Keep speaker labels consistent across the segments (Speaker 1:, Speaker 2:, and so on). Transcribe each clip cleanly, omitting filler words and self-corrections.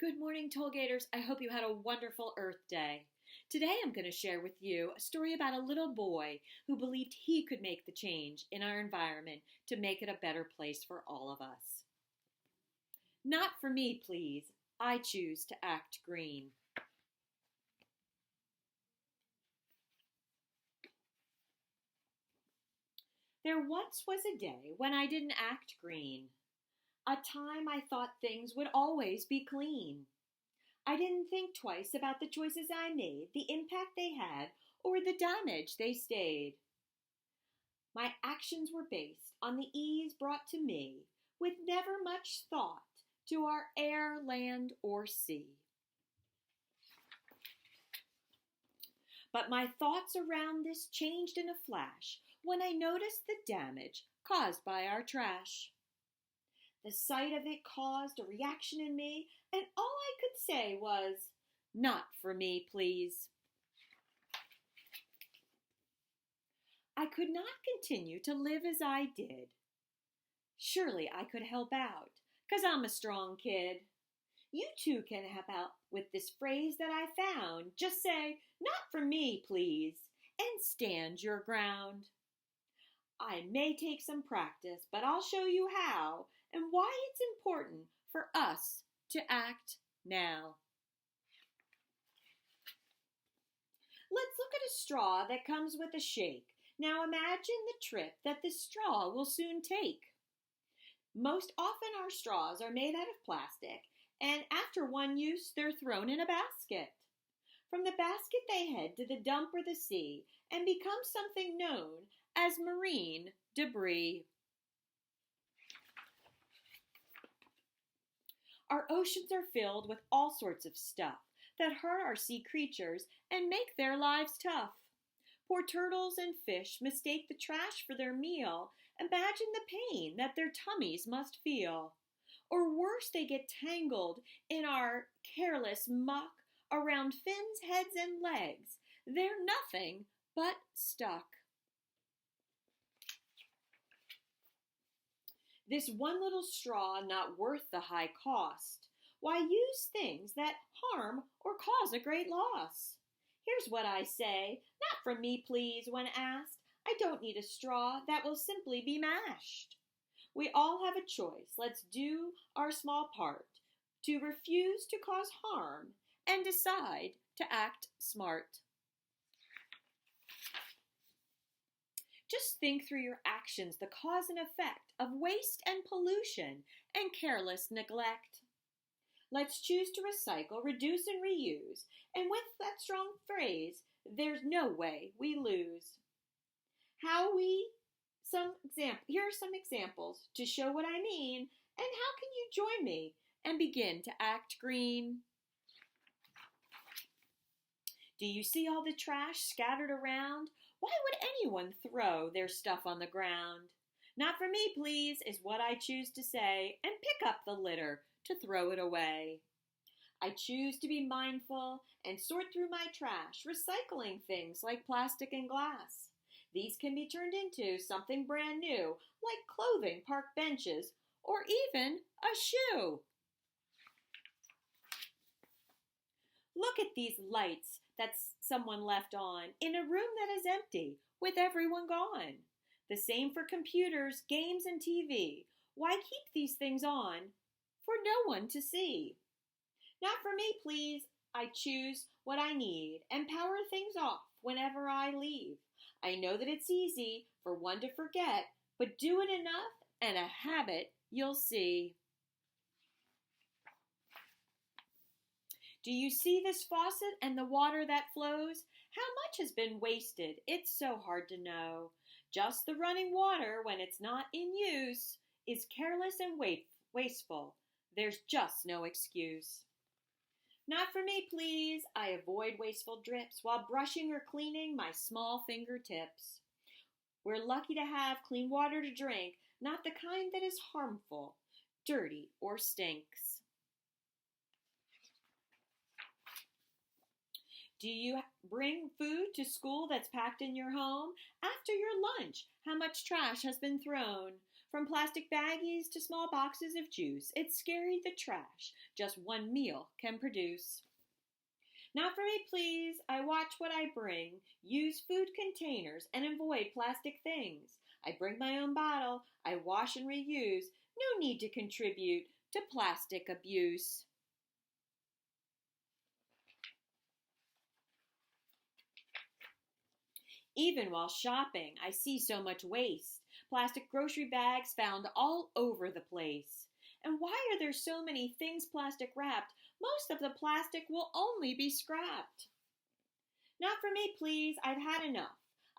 Speaker 1: Good morning, Tollgaters. I hope you had a wonderful Earth Day. Today I'm going to share with you a story about a little boy who believed he could make the change in our environment to make it a better place for all of us. Not for me, please. I choose to act green. There once was a day when I didn't act green. A time I thought things would always be clean. I didn't think twice about the choices I made, the impact they had, or the damage they stayed. My actions were based on the ease brought to me, with never much thought to our air, land, or sea. But my thoughts around this changed in a flash when I noticed the damage caused by our trash. The sight of it caused a reaction in me, and all I could say was, "Not for me, please." I could not continue to live as I did. Surely I could help out, 'cause I'm a strong kid. You too can help out with this phrase that I found. Just say, "Not for me, please," and stand your ground. I may take some practice, but I'll show you how and why it's important for us to act now. Let's look at a straw that comes with a shake. Now imagine the trip that this straw will soon take. Most often our straws are made out of plastic, and after one use, they're thrown in a basket. From the basket they head to the dump or the sea and become something known as marine debris. Our oceans are filled with all sorts of stuff that hurt our sea creatures and make their lives tough. Poor turtles and fish mistake the trash for their meal. Imagine the pain that their tummies must feel. Or worse, they get tangled in our careless muck around fins, heads, and legs. They're nothing but stuck. This one little straw not worth the high cost. Why use things that harm or cause a great loss? Here's what I say, not from me please when asked. I don't need a straw that will simply be mashed. We all have a choice. Let's do our small part to refuse to cause harm and decide to act smart. Just think through your actions, the cause and effect of waste and pollution and careless neglect. Let's choose to recycle, reduce, and reuse. And with that strong phrase, there's no way we lose. Here are some examples to show what I mean, and how can you join me and begin to act green? Do you see all the trash scattered around? Why would anyone throw their stuff on the ground? Not for me, please, is what I choose to say, and pick up the litter to throw it away. I choose to be mindful and sort through my trash, recycling things like plastic and glass. These can be turned into something brand new, like clothing, park benches, or even a shoe. Look at these lights that someone left on in a room that is empty with everyone gone. The same for computers, games, and TV. Why keep these things on for no one to see? Not for me, please. I choose what I need and power things off whenever I leave. I know that it's easy for one to forget, but do it enough and a habit you'll see. Do you see this faucet and the water that flows? How much has been wasted? It's so hard to know. Just the running water, when it's not in use, is careless and wasteful. There's just no excuse. Not for me, please. I avoid wasteful drips while brushing or cleaning my small fingertips. We're lucky to have clean water to drink, not the kind that is harmful, dirty, or stinks. Do you bring food to school that's packed in your home? After your lunch, how much trash has been thrown? From plastic baggies to small boxes of juice, it's scary the trash just one meal can produce. Not for me, please. I watch what I bring, use food containers, and avoid plastic things. I bring my own bottle, I wash and reuse. No need to contribute to plastic abuse. Even while shopping, I see so much waste. Plastic grocery bags found all over the place. And why are there so many things plastic wrapped? Most of the plastic will only be scrapped. Not for me, please. I've had enough.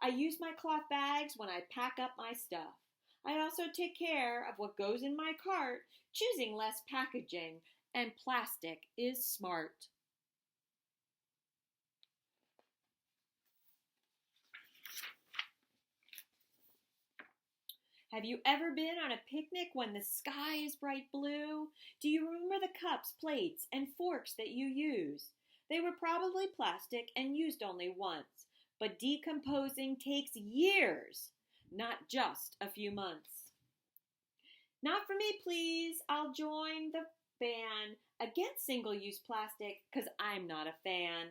Speaker 1: I use my cloth bags when I pack up my stuff. I also take care of what goes in my cart, choosing less packaging, and plastic is smart. Have you ever been on a picnic when the sky is bright blue? Do you remember the cups, plates, and forks that you used? They were probably plastic and used only once, but decomposing takes years, not just a few months. Not for me, please. I'll join the ban against single-use plastic because I'm not a fan.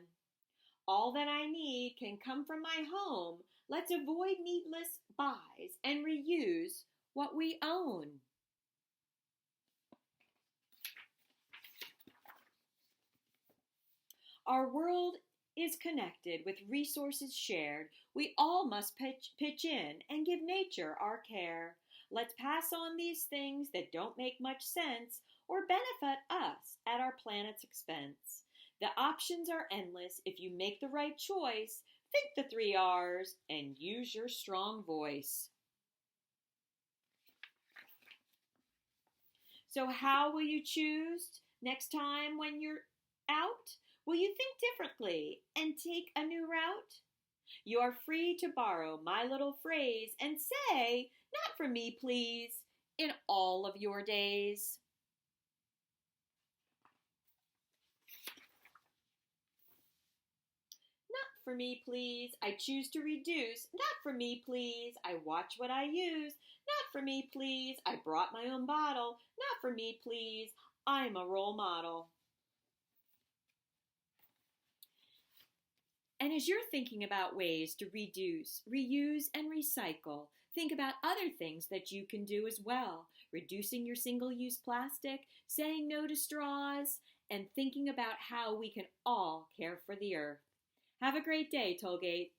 Speaker 1: All that I need can come from my home. Let's avoid needless buys and reuse what we own. Our world is connected with resources shared. We all must pitch in and give nature our care. Let's pass on these things that don't make much sense or benefit us at our planet's expense. The options are endless. If you make the right choice, think the 3 R's and use your strong voice. So how will you choose next time when you're out? Will you think differently and take a new route? You are free to borrow my little phrase and say, "Not for me, please," in all of your days. Not for me, please. I choose to reduce. Not for me, please. I watch what I use. Not for me, please. I brought my own bottle. Not for me, please. I'm a role model. And as you're thinking about ways to reduce, reuse, and recycle, think about other things that you can do as well. Reducing your single-use plastic, saying no to straws, and thinking about how we can all care for the earth. Have a great day, Tollgate.